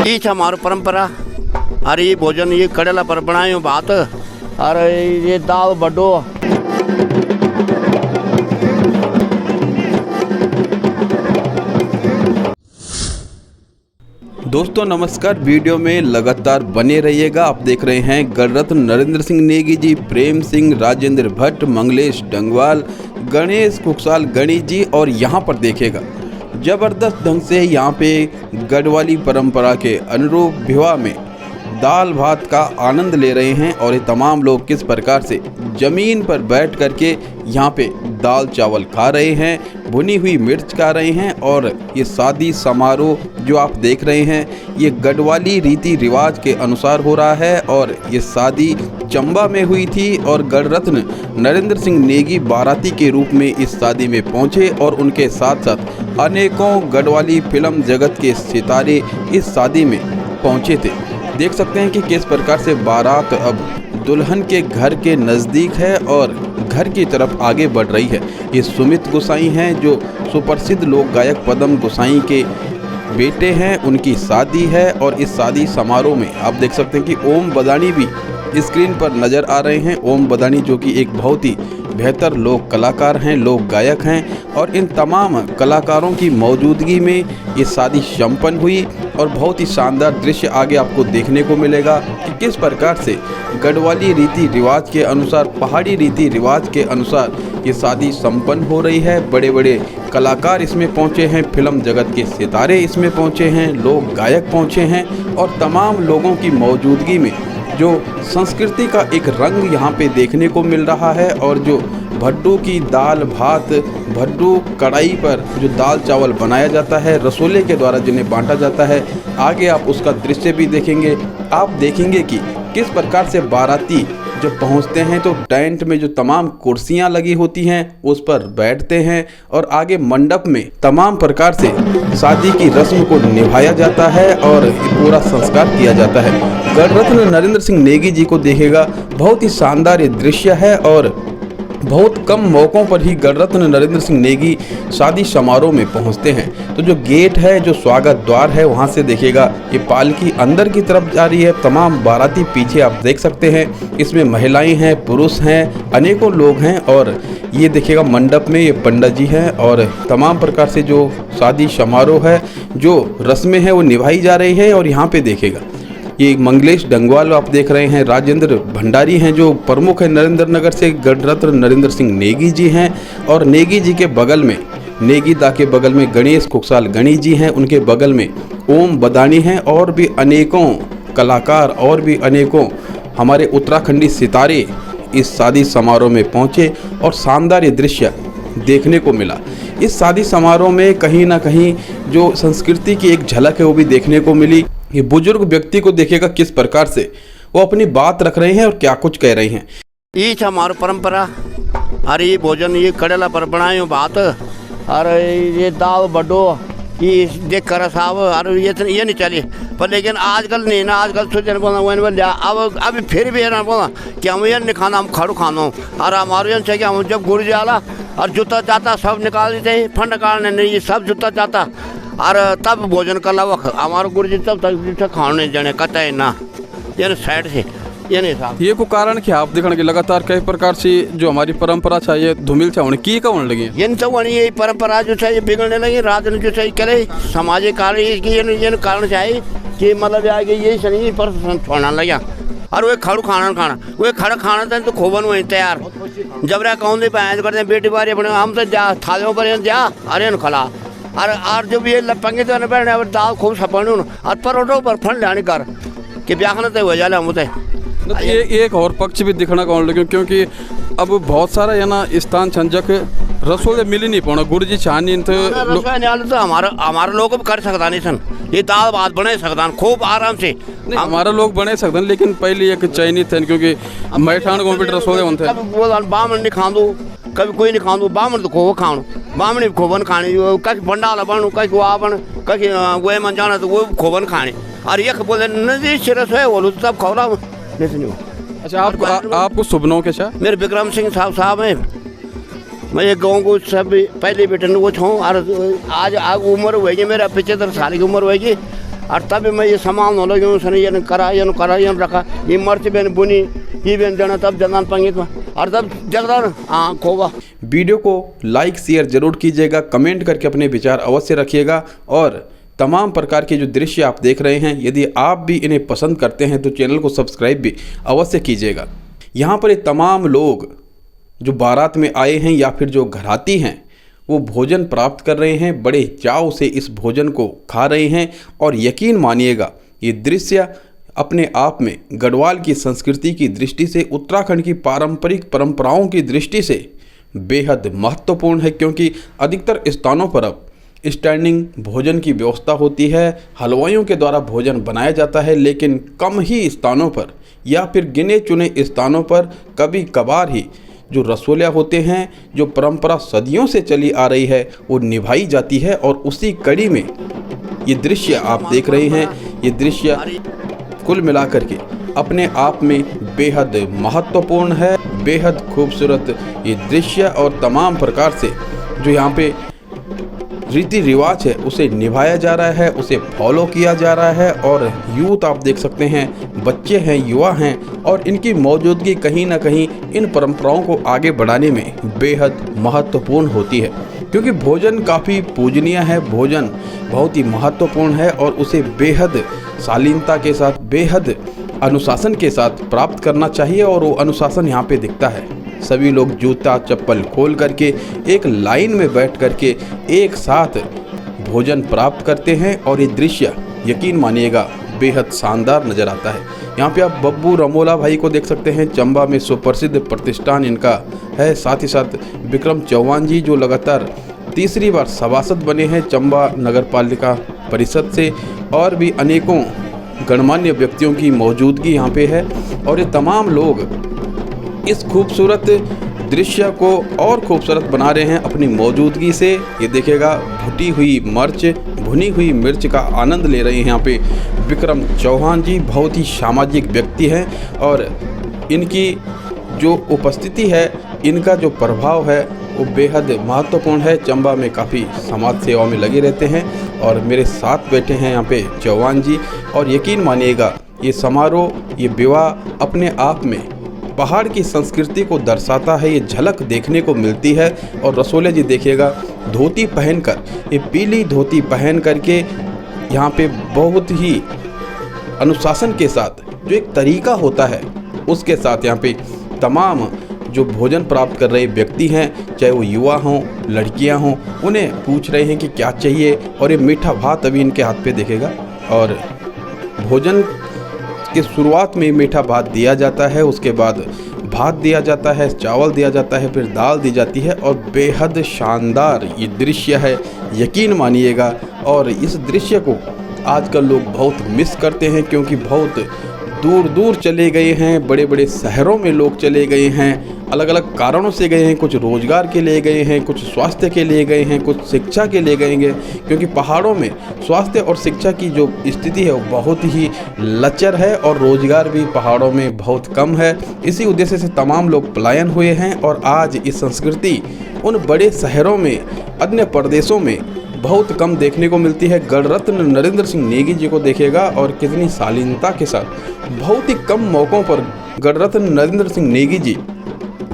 ये हमारी परंपरा। अरे ये भोजन ये कड़ेला पर बनायो भात, अरे ये दाल बडो। दोस्तों नमस्कार, वीडियो में लगातार बने रहिएगा। आप देख रहे हैं गणरत्न नरेंद्र सिंह नेगी जी, प्रेम सिंह, राजेंद्र भट्ट, मंगलेश डंगवाल, गणेश कुकसाल गणेश जी। और यहाँ पर देखिएगा ज़बरदस्त ढंग से यहाँ पे गढ़वाली परंपरा के अनुरूप विवाह में दाल भात का आनंद ले रहे हैं। और ये तमाम लोग किस प्रकार से ज़मीन पर बैठ करके यहाँ पे दाल चावल खा रहे हैं, भुनी हुई मिर्च खा रहे हैं। और ये शादी समारोह जो आप देख रहे हैं ये गढ़वाली रीति रिवाज के अनुसार हो rहा है। और ये शादी चंबा में हुई थी और गणरत्न नरेंद्र सिंह नेगी बाराती के रूप में इस शादी में पहुंचे और उनके साथ साथ अनेकों गढ़वाली फिल्म जगत के सितारे इस शादी में पहुंचे थे। देख सकते हैं कि किस प्रकार से बारात अब दुल्हन के घर के नज़दीक है और घर की तरफ आगे बढ़ रही है। ये सुमित गोसाई हैं जो सुप्रसिद्ध लोक गायक पदम गोसाई के बेटे हैं, उनकी शादी है। और इस शादी समारोह में आप देख सकते हैं कि ओम बदानी भी स्क्रीन पर नज़र आ रहे हैं। ओम बदानी जो कि एक बहुत ही बेहतर लोक कलाकार हैं, लोक गायक हैं। और इन तमाम कलाकारों की मौजूदगी में ये शादी संपन्न हुई और बहुत ही शानदार दृश्य आगे आपको देखने को मिलेगा कि किस प्रकार से गढ़वाली रीति रिवाज के अनुसार, पहाड़ी रीति रिवाज के अनुसार ये शादी संपन्न हो रही है। बड़े बड़े कलाकार इसमें पहुंचे हैं, फिल्म जगत के सितारे इसमें पहुंचे हैं, लोक गायक पहुंचे हैं। और तमाम लोगों की मौजूदगी में जो संस्कृति का एक रंग यहाँ पे देखने को मिल रहा है। और जो भड्डू की दाल भात, भड्डू कढ़ाई पर जो दाल चावल बनाया जाता है रसोले के द्वारा जिन्हें बांटा जाता है, आगे आप उसका दृश्य भी देखेंगे। आप देखेंगे कि किस प्रकार से बाराती जब पहुंचते हैं तो टेंट में जो तमाम कुर्सियां लगी होती हैं उस पर बैठते हैं और आगे मंडप में तमाम प्रकार से शादी की रस्म को निभाया जाता है और पूरा संस्कार किया जाता है। गणरत्न नरेंद्र सिंह नेगी जी को देखेगा, बहुत ही शानदार ये दृश्य है। और बहुत कम मौक़ों पर ही गणरत्न नरेंद्र सिंह नेगी शादी समारोह में पहुंचते हैं। तो जो गेट है, जो स्वागत द्वार है, वहां से देखिएगा ये पालकी अंदर की तरफ जा रही है। तमाम बाराती पीछे आप देख सकते हैं, इसमें महिलाएं हैं, पुरुष हैं, अनेकों लोग हैं। और ये देखिएगा मंडप में ये पंडित जी हैं और तमाम प्रकार से जो शादी समारोह है, जो रस्में हैं वो निभाई जा रही है। और यहाँ पे देखिएगा ये मंगलेश डंगवाल आप देख रहे हैं, राजेंद्र भंडारी हैं जो प्रमुख है नरेंद्र नगर से, गणरत्न नरेंद्र सिंह नेगी जी हैं। और नेगी जी के बगल में, नेगी दा के बगल में गणेश कुकसाल गणेश जी हैं, उनके बगल में ओम बदानी हैं। और भी अनेकों कलाकार और भी अनेकों हमारे उत्तराखंडी सितारे इस शादी समारोह में पहुँचे और शानदार ये दृश्य देखने को मिला। इस शादी समारोह में कहीं ना कहीं जो संस्कृति की एक झलक है वो भी देखने को मिली। ये बुजुर्ग व्यक्ति को देखिएगा किस प्रकार से वो अपनी बात रख रहे हैं और क्या कुछ कह रहे हैं। ये हमारी परंपरा। अरे ये भोजन ये कड़ेला पर बनायो भात, अरे ये दाल बडो, ये देख कर साहब। अरे ये नहीं चले पर, लेकिन आजकल नहीं ना, आजकल सोचने बोला वो बोल अब अभी फिर भी है ना बोला कि हम ये नहीं खाना, हम खड़ू खाना। और हमारे यहाँ चाहिए हम जब गुड़ जाला और जूता जाता सब निकाल देते हैं, फंड निकालने नहीं, ये सब जूता जाता और तब भोजन कर ला वक्त हमारे गुरु जी तब तक खाने जने कहते हैं ना, ये साइड से ये नहीं था। ये को कारण क्या आप देखने के लगातार कई प्रकार से जो हमारी परंपरा चाहिए धूमिल चाहिए की का होने लगी, ये तो ये परंपरा जो चाहिए बिगड़ने लगी, राजनीति जो चाहिए करे, सामाजिक कार्य ये कारण चाहिए कि मतलब आगे यही शनि पर छोड़ना लगा। और वो खड़ू खाना वो खड़ा खाना था तो खोबन वहीं तैयार जबरा कौन दे पाए करते बेटी बारी अपने हम तो जा थालियों पर जा अरे खला और जब ये लपंगे तो बैठने अब दाल खूब सपड़ू और परोठों पर फंड लाने कर कि ब्याखना तो हो जाए हम एक और पक्ष भी दिखना कौन लगे, क्योंकि अब बहुत सारा है ना स्थान छंजक रसोई मिल ही नहीं पाना गुरु जी चाहनी तो हमारे लोग कर सकता नहीं सन, ये दाल भात बने सकता खूब आराम से हमारा लोग बने सकते, लेकिन पहले एक चयनित है क्योंकि मैठान कंप्यूटर रसोई होते बामन नहीं खा दो, कभी कोई नहीं खा दो, बामन तो खो खाणु बामन खोबन खानी, कहीं भंडारा बनू, कहीं गुआ बन, कहीं गोए मन जाना तो वो खोबन खाने। और ये बोले नदी सिरस है बोलू तब खौरा नहीं। अच्छा आपको शुभ नाम क्या? मेरे विक्रम सिंह साहब हैं। मैं ये गाँव को सब पहले बेटन को छूँ और आज उम्र होगी मेरा 75 साल की उम्र होगी और तब मैं ये सामान हो लगे उसने ये करा ये रखा ये मर्च बेन बुनी ये बेन देना तब जनान पंगित और तब जगदान हाँ खोवा। वीडियो को लाइक शेयर जरूर कीजिएगा, कमेंट करके अपने विचार अवश्य रखिएगा और तमाम प्रकार के जो दृश्य आप देख रहे हैं यदि आप भी इन्हें पसंद करते हैं तो चैनल को सब्सक्राइब भी अवश्य कीजिएगा। यहाँ पर ये तमाम लोग जो बारात में आए हैं या फिर जो घराती हैं वो भोजन प्राप्त कर रहे हैं, बड़े चाव से इस भोजन को खा रहे हैं और यकीन मानिएगा ये दृश्य अपने आप में गढ़वाल की संस्कृति की दृष्टि से, उत्तराखंड की पारंपरिक परंपराओं की दृष्टि से बेहद महत्वपूर्ण है, क्योंकि अधिकतर स्थानों पर अब स्टैंडिंग भोजन की व्यवस्था होती है, हलवाइयों के द्वारा भोजन बनाया जाता है, लेकिन कम ही स्थानों पर या फिर गिने चुने स्थानों पर कभी कभार ही जो रसोलिया होते हैं, जो परंपरा सदियों से चली आ रही है वो निभाई जाती है। और उसी कड़ी में ये दृश्य आप देख रहे हैं, ये दृश्य कुल मिलाकर के अपने आप में बेहद महत्वपूर्ण है, बेहद खूबसूरत ये दृश्य और तमाम प्रकार से जो यहाँ पे रीति रिवाज है उसे निभाया जा रहा है, उसे फॉलो किया जा रहा है। और यूथ आप देख सकते हैं, बच्चे हैं, युवा हैं और इनकी मौजूदगी कहीं ना कहीं इन परंपराओं को आगे बढ़ाने में बेहद महत्वपूर्ण होती है, क्योंकि भोजन काफ़ी पूजनीय है, भोजन बहुत ही महत्वपूर्ण है और उसे बेहद शालीनता के साथ, बेहद अनुशासन के साथ प्राप्त करना चाहिए। और वो अनुशासन यहाँ पे दिखता है। सभी लोग जूता चप्पल खोल करके एक लाइन में बैठ करके एक साथ भोजन प्राप्त करते हैं और ये दृश्य यकीन मानिएगा बेहद शानदार नज़र आता है। यहाँ पे आप बब्बू रमोला भाई को देख सकते हैं, चंबा में सुप्रसिद्ध प्रतिष्ठान इनका है। साथ ही साथ विक्रम चौहान जी जो लगातार तीसरी बार सभासद बने हैं चंबा नगर पालिका परिषद से, और भी अनेकों गणमान्य व्यक्तियों की मौजूदगी यहाँ पे है। और ये तमाम लोग इस खूबसूरत दृश्य को और खूबसूरत बना रहे हैं अपनी मौजूदगी से। ये देखिएगा भुनी हुई मिर्च का आनंद ले रहे हैं यहाँ पे विक्रम चौहान जी, बहुत ही सामाजिक व्यक्ति हैं और इनकी जो उपस्थिति है, इनका जो प्रभाव है वो बेहद महत्वपूर्ण है। चंबा में काफ़ी समाज सेवा में लगे रहते हैं और मेरे साथ बैठे हैं यहाँ पे चौहान जी। और यकीन मानिएगा ये समारोह, ये विवाह अपने आप में पहाड़ की संस्कृति को दर्शाता है, ये झलक देखने को मिलती है। और रसोलिया जी देखिएगा धोती पहनकर, ये पीली धोती पहन करके यहाँ पे बहुत ही अनुशासन के साथ जो एक तरीका होता है उसके साथ यहाँ पे तमाम जो भोजन प्राप्त कर रहे व्यक्ति हैं, चाहे वो युवा हों, लड़कियां हों, उन्हें पूछ रहे हैं कि क्या चाहिए। और ये मीठा भात अभी इनके हाथ पे देखेगा और भोजन की शुरुआत में मीठा भात दिया जाता है, उसके बाद भात दिया जाता है, चावल दिया जाता है, फिर दाल दी जाती है और बेहद शानदार ये दृश्य है, यकीन मानिएगा। और इस दृश्य को आजकल लोग बहुत मिस करते हैं, क्योंकि बहुत दूर दूर चले गए हैं, बड़े बड़े शहरों में लोग चले गए हैं, अलग अलग कारणों से गए हैं, कुछ रोजगार के लिए गए हैं, कुछ स्वास्थ्य के लिए गए हैं, कुछ शिक्षा के लिए गएंगे, क्योंकि पहाड़ों में स्वास्थ्य और शिक्षा की जो स्थिति है वो बहुत ही लचर है और रोजगार भी पहाड़ों में बहुत कम है। इसी उद्देश्य से तमाम लोग पलायन हुए हैं और आज इस संस्कृति उन बड़े शहरों में, अन्य प्रदेशों में बहुत कम देखने को मिलती है। गणरत्न नरेंद्र सिंह नेगी जी को देखिएगा और कितनी शालीनता के साथ बहुत ही कम मौक़ों पर गणरत्न नरेंद्र सिंह नेगी जी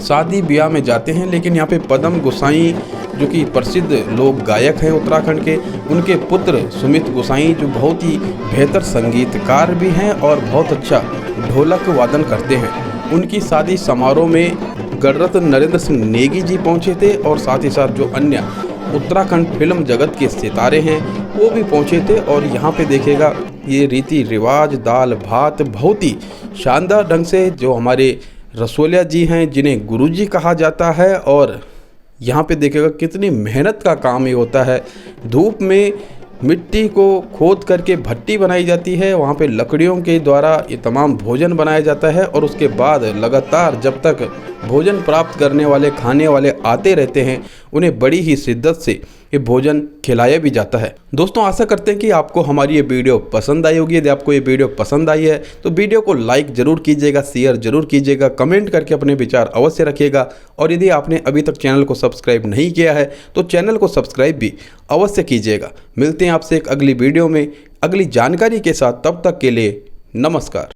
शादी ब्याह में जाते हैं, लेकिन यहाँ पे पदम गोसाई जो कि प्रसिद्ध लोक गायक हैं उत्तराखंड के, उनके पुत्र सुमित गोसाई जो बहुत ही बेहतर संगीतकार भी हैं और बहुत अच्छा ढोलक वादन करते हैं, उनकी शादी समारोह में गणरत्न नरेंद्र सिंह नेगी जी पहुँचे थे। और साथ ही साथ जो अन्य उत्तराखंड फिल्म जगत के सितारे हैं वो भी पहुँचे थे। और यहाँ पे देखिएगा ये रीति रिवाज, दाल भात बहुत ही शानदार ढंग से जो हमारे रसोलिया जी हैं, जिन्हें गुरुजी कहा जाता है, और यहाँ पे देखिएगा कितनी मेहनत का काम ये होता है। धूप में मिट्टी को खोद करके भट्टी बनाई जाती है, वहाँ पे लकड़ियों के द्वारा ये तमाम भोजन बनाया जाता है और उसके बाद लगातार जब तक भोजन प्राप्त करने वाले, खाने वाले आते रहते हैं, उन्हें बड़ी ही शिद्दत से ये भोजन खिलाया भी जाता है। दोस्तों आशा करते हैं कि आपको हमारी ये वीडियो पसंद आई होगी। यदि आपको ये वीडियो पसंद आई है तो वीडियो को लाइक ज़रूर कीजिएगा, शेयर ज़रूर कीजिएगा, कमेंट करके अपने विचार अवश्य रखिएगा। और यदि आपने अभी तक चैनल को सब्सक्राइब नहीं किया है तो चैनल को सब्सक्राइब भी अवश्य कीजिएगा। मिलते हैं आपसे एक अगली वीडियो में अगली जानकारी के साथ, तब तक के लिए नमस्कार।